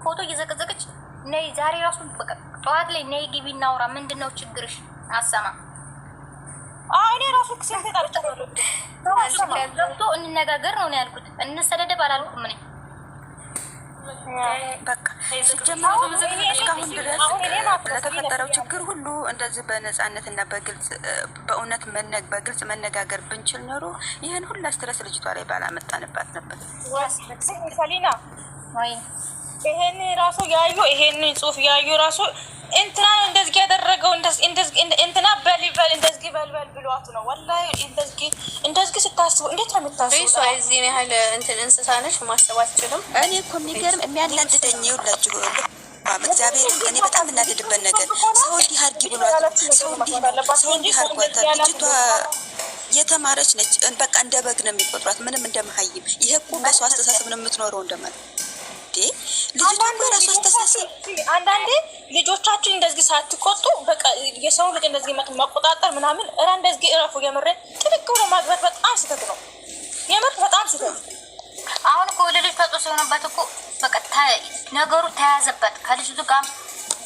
ፎቶ እየዘቀዘቀች ነይ ዛሬ ራሱ በቃ ጠዋት ላይ ነይ ግቢ እናውራ፣ ምንድነው ችግርሽ? አሰማ እኔ ራሱ ክሴት ተጣልቻለሁ። ገብቶ እንነጋገር ነው ያልኩት። እንሰደደብ አላልኩም እኔ። በቃ ሲጀመር እስካሁን ድረስ ለተፈጠረው ችግር ሁሉ እንደዚህ በነፃነት እና በግልጽ በእውነት በግልጽ መነጋገር ብንችል ኖሮ ይህን ሁላ ስትረስ ልጅቷ ላይ ባላመጣንባት ነበር። ሰሊና ወይ ይሄን ራሱ ያዩ ይሄን ጽሁፍ ያዩ ራሱ እንትና እንደዚህ ያደረገው እንትና በልበል እንደዚህ በልበል ብሏት ነው። ወላሂ እንደዚህ ስታስቡ እንዴት ነው የምታስቡ? እሷ እዚህ ያህል እንትን እንስሳ ነች፣ ማሰብ አትችልም። እኔ እኮ የሚገርም የሚያናድደኝ ይውላችሁ እግዚአብሔር እኔ በጣም እናድድበት ነገር ሰው እንዲህ አድርጊ ብሏት ሰው እንዲህ አድርጓታል። ልጅቷ የተማረች ነች። በቃ እንደ በግ ነው የሚቆጥሯት፣ ምንም እንደመሀይም። ይሄ እኮ በሰው አስተሳሰብ ነው የምትኖረው እንደማለት ልጅቷ በራሱ አስተሳሰብ። አንዳንዴ ልጆቻችን እንደዚህ ሳትቆጡ በቃ የሰው ልጅ እንደዚህ መቆጣጠር ምናምን እንደዚህ እረፉ። የምሬን ጥልቅ ብሎ ማግባት በጣም ስህተት ነው። የምር በጣም ስህተት። አሁን እኮ ወደ ልጅ ተጦ ሲሆንበት እኮ በቃ ነገሩ ተያዘበት። ከልጅቱ ጋር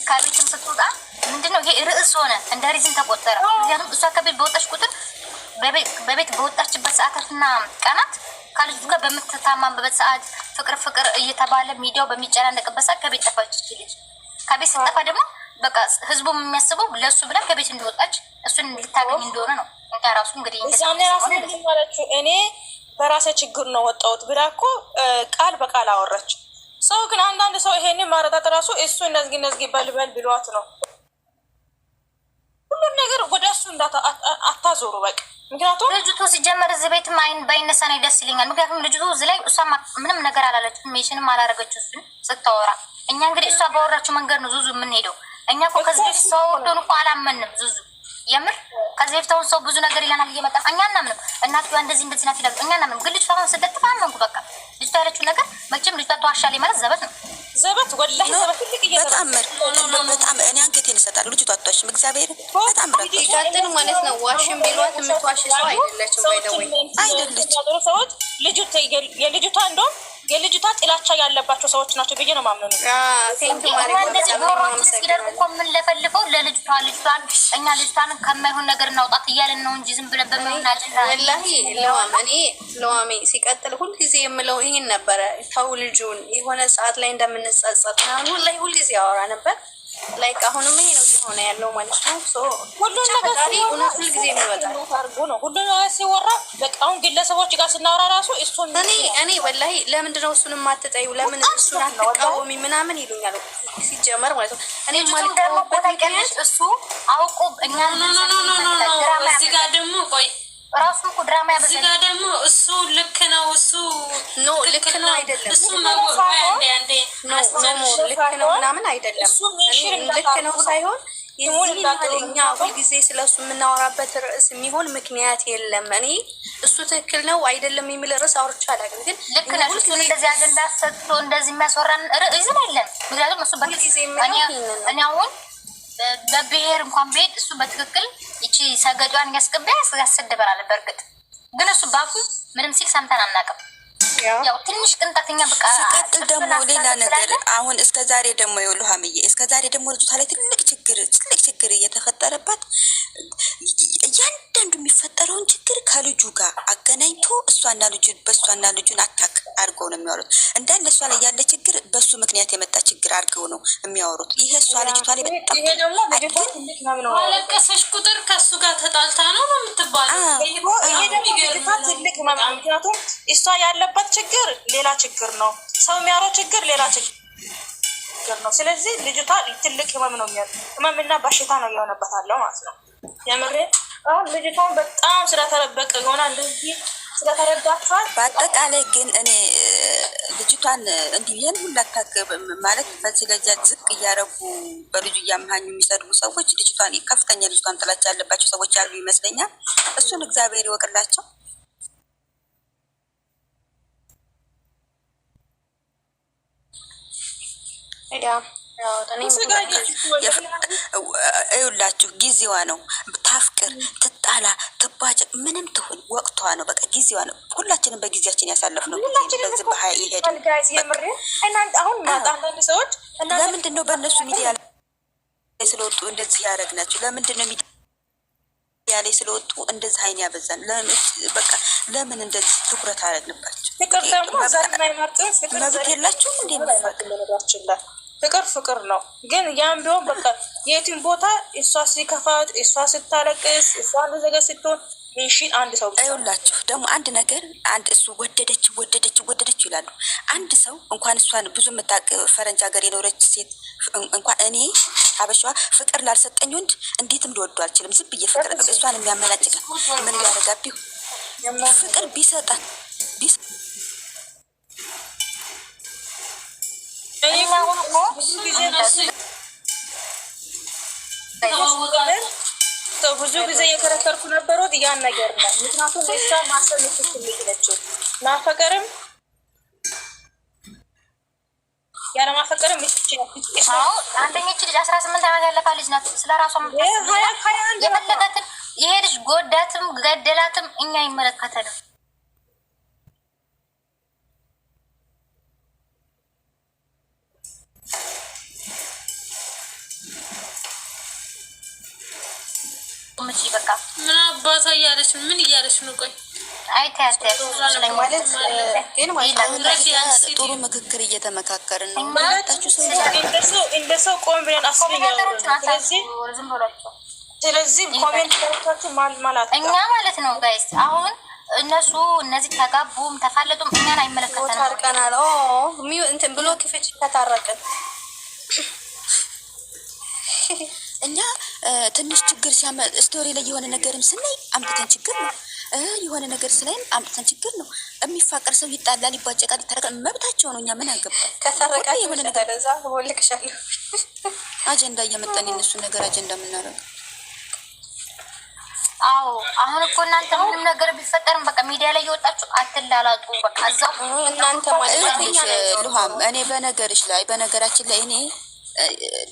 ከቤትም ስትወጣ ምንድነው ይሄ ርዕስ ሆነ፣ እንደ ሪዝን ተቆጠረ። ምክንያቱም እሷ ከቤት በወጣች ቁጥር በቤት በወጣችበት ሰዓታትና ቀናት ከልጅቱ ጋር በምትታማበት ሰዓት ፍቅር እየተባለ ሚዲያው በሚጨናነቅበት ሰዓት ከቤት ጠፋች ልጅ። ከቤት ስትጠፋ ደግሞ በቃ ህዝቡ የሚያስበው ለሱ ብላ ከቤት እንደወጣች እሱን ልታገኝ እንደሆነ ነው። እንታ ራሱ እንግዲህ እኔ በራሴ ችግር ነው ወጣሁት ብላ እኮ ቃል በቃል አወራች። ሰው ግን አንዳንድ ሰው ይሄንን ማረጣጥ ራሱ እሱ እንደዚህ በልበል ብሏት ነው። ሁሉን ነገር ወደ እሱ አታዞሩ በቃ። ምክንያቱም ልጅቱ ሲጀመር እዚህ ቤት ባይነሳ ነው ደስ ይለኛል። ምክንያቱም ልጅቱ እዚህ ላይ እሷ ምንም ነገር አላለችም፣ ሜሽንም አላረገችው እሱን ስታወራ። እኛ እንግዲህ እሷ ባወራችው መንገድ ነው ዙዙ የምንሄደው። እኛ እኮ ከዚህ በፊት ሰው ወርዶን እኮ አላመንም ዙዙ። የምር ከዚህ በፊት አሁን ሰው ብዙ ነገር ይለናል እየመጣ እኛ እናምንም። እናትዋ እንደዚህ ናት ይላሉ፣ እኛ እናምንም። ግን ልጅቷ አሁን ስደጥፋ አመንኩ በቃ። ልጅቷ ያለችው ነገር መቼም ልጅቷ ተዋሻለች ማለት ዘበት ነው። ዘበት ወላሂ ዘበት በጣም እኔ አንገቴን እሰጣለሁ። ልጅቷ አትዋሽም፣ እግዚአብሔር በጣም ይቀጥል ማለት ነው። ዋሽም ቢሏት የምትዋሽ ሰው አይደለችም። አይደለችም ሰዎች የልጅቷ እንደውም የልጅቷ ጥላቻ ያለባቸው ሰዎች ናቸው ብዬ ነው ማምነው። እንደዚህ ቦሮች ሲደርቁ እኮ የምንለፈልፈው ልጅቷን እኛ ልጅቷን ከማይሆን ነገር እናውጣት እያልን ነው እንጂ ዝም ብለን በማይሆን አጀንዳ ወላሂ ለዋሜ ሲቀጥል ሁልጊዜ የምለው ይሄን ነበረ። ተው ልጁን የሆነ ሰዓት ላይ እንደምንጸጸት ምናምን ወላሂ ሁልጊዜ ያወራ ነበር። ላይክ አሁንም ይሄ ነው ሲሆነ ያለው ማለት ነው። ሁሉን ነገር እውነት ሁልጊዜ የሚወጣው ነው። ሁሉን ነገር ሲወራ በቃ አሁን ግለሰቦች ጋር ስናወራ ራሱ እሱን እኔ ወላሂ ለምንድን ነው እሱን የማትጠይው? ለምን እሱን አትቃወሚ ምናምን ይሉኛል ሲጀመር ማለት ነው። እኔ ማለት ደግሞ ቆጣቀለሽ እሱ አውቆ እኛ እዚህ ጋር ደግሞ ቆይ ራሱ እኮ ድራማ ያበዛል። እዚህ ጋር ደግሞ እሱ ልክ ነው እሱ ልክ ነው አይደለም። እሱ አንዴ ልክ ነው ምናምን አይደለም። ልክ ነው ሳይሆን የዚህ ያህል እኛ ሁልጊዜ ስለሱ የምናወራበት ርዕስ የሚሆን ምክንያት የለም። እኔ እሱ ትክክል ነው አይደለም የሚል ርዕስ አውርቼ አላውቅም። ግን ልክ ነው እሱን እንደዚህ አጀንዳ ሰጥቶ እንደዚህ የሚያስወራን ርዕስ የለም። ምክንያቱም እሱ በጊዜ እኔ አሁን በብሔር እንኳን ቤት እሱ በትክክል እቺ ሰገዷን ያስደበራል። በእርግጥ ግን እሱ ባፉ ምንም ሲል ሰምተን አናውቅም። ያው ትንሽ ቅንጣተኛ በቃ ሲቀጥል ደግሞ ሌላ ነገር አሁን እስከ ዛሬ ደግሞ የሉሃምዬ እስከ ዛሬ ደግሞ ልጅቷ ላይ ትልቅ ችግር እየተፈጠረባት እያንዳንዱ የሚፈጠረውን ችግር ከልጁ ጋር አገናኝቶ በእሷና ልጁን አታክ አድርገው ነው የሚያወሩት። እንዳለ እሷ ላይ ያለ ችግር በእሱ ምክንያት የመጣ ችግር አድርገው ነው የሚያወሩት። ይሄ እሷ ልጅቷ ላይ በጣም አለቀሰች ቁጥር ከእሱ ጋር ተጣልታ ነው የምትባለው። ትልቅ ምክንያቱም እሷ ያለበት ችግር ሌላ ችግር ነው፣ ሰው የሚያወራው ችግር ሌላ ችግር ነው። ስለዚህ ልጅቷ ትልቅ ህመምና በሽታ ነው የሆነበታለው ማለት ነው። የምሬ አሁን ልጅቷን በጣም ስለተረበቀ ይሆናል እንደዚህ ስለተረዳችኋል። በአጠቃላይ ግን እኔ ልጅቷን እንዲህ ይህን ሁላታክ ማለት በዚህ ደረጃ ዝቅ እያረጉ በልጁ እያመሀኙ የሚሰድቡ ሰዎች ልጅቷን ከፍተኛ ልጅቷን ጥላቻ ያለባቸው ሰዎች ያሉ ይመስለኛል። እሱን እግዚአብሔር ይወቅላቸው። ይኸውላችሁ ጊዜዋ ነው። ታፍቅር፣ ትጣላ፣ ትባጭቅ ምንም ትሁን ወቅቷ ነው። በቃ ጊዜዋ ነው። ሁላችንም በጊዜያችን ያሳለፍነው በዚህ በሀያ ይሄድ። ለምንድን ነው በእነሱ ሚዲያ ላይ ስለወጡ እንደዚህ ያደረግናቸው? ለምንድን ነው ሚዲያ ላይ ስለወጡ እንደዚህ አይን ያበዛን? በቃ ለምን እንደዚህ ትኩረት አደረግንባቸው? መብት የላችሁም እንዴ? ፍቅር ፍቅር ነው። ግን ያም ቢሆን በቃ የትም ቦታ እሷ ሲከፋት፣ እሷ ስታለቅስ፣ እሷ ዘገ ስትሆን ሚሽን አንድ ሰው አይውላችሁ። ደግሞ አንድ ነገር አንድ እሱ ወደደች ይላሉ። አንድ ሰው እንኳን እሷን ብዙ የምታውቅ ፈረንጅ ሀገር የኖረች ሴት እንኳን እኔ አበሻዋ ፍቅር ላልሰጠኝ ወንድ እንዴትም ልወዱ አልችልም። ዝም ብዬ ፍቅር እሷን የሚያመናጭቅ ምን ሊያደርጋቢሁ ፍቅር ቢሰጣት ብዙ ጊዜ የከረከርኩ ነበሩት ያን ነገር ነው። ምክንያቱም እሷ ማሰብ ምትችል ነችው ማፈቀርም ያለ ማፈቀርም ምትችል አንደኛች ልጅ 18 ዓመት ያለፋ ልጅ ናት። ስለራሷ የፈለጋትን ይሄ ልጅ ጎዳትም ገደላትም እኛ ይመለከተናል። በቃ ምን አባቷ እያለች ምን እያለች ነው? ቆይ ጥሩ ምክክር እየተመካከርን ነው። እንደ ሰው ቆም ብለን ስለዚህ ኮሜንት ላይታችሁ ማለት እኛ ማለት ነው ጋይስ። አሁን እነሱ እነዚህ ተጋቡም ተፋለጡም እኛን አይመለከተንም። ታርቀናል እንትን ብሎ ክፍጭ ተታረቀን። እኛ ትንሽ ችግር ሲያመጣ ስቶሪ ላይ የሆነ ነገርም ስናይ አምጥተን ችግር ነው፣ የሆነ ነገር ስናይም አምጥተን ችግር ነው። የሚፋቀር ሰው ይጣላል፣ ይባጨቃል፣ ይታረቃል፣ መብታቸው ነው። እኛ ምን አገባል? ከተረቃ የሆነ ነገር እዛ ወልክሻለሁ አጀንዳ እየመጣን የነሱን ነገር አጀንዳ የምናደርገው። አዎ አሁን እኮ እናንተ ምንም ነገር ቢፈጠርም በቃ ሚዲያ ላይ እየወጣችሁ አትላላጡ። በቃ እዛው እናንተ ማለት ልሃም እኔ በነገራችን ላይ እኔ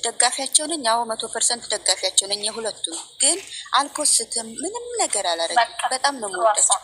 ደጋፊያቸው ነኝ። አዎ 100% ደጋፊያቸው ነኝ። የሁለቱም ግን አልፖስትም፣ ምንም ነገር አላረግም። በጣም ነው የምወዳቸው።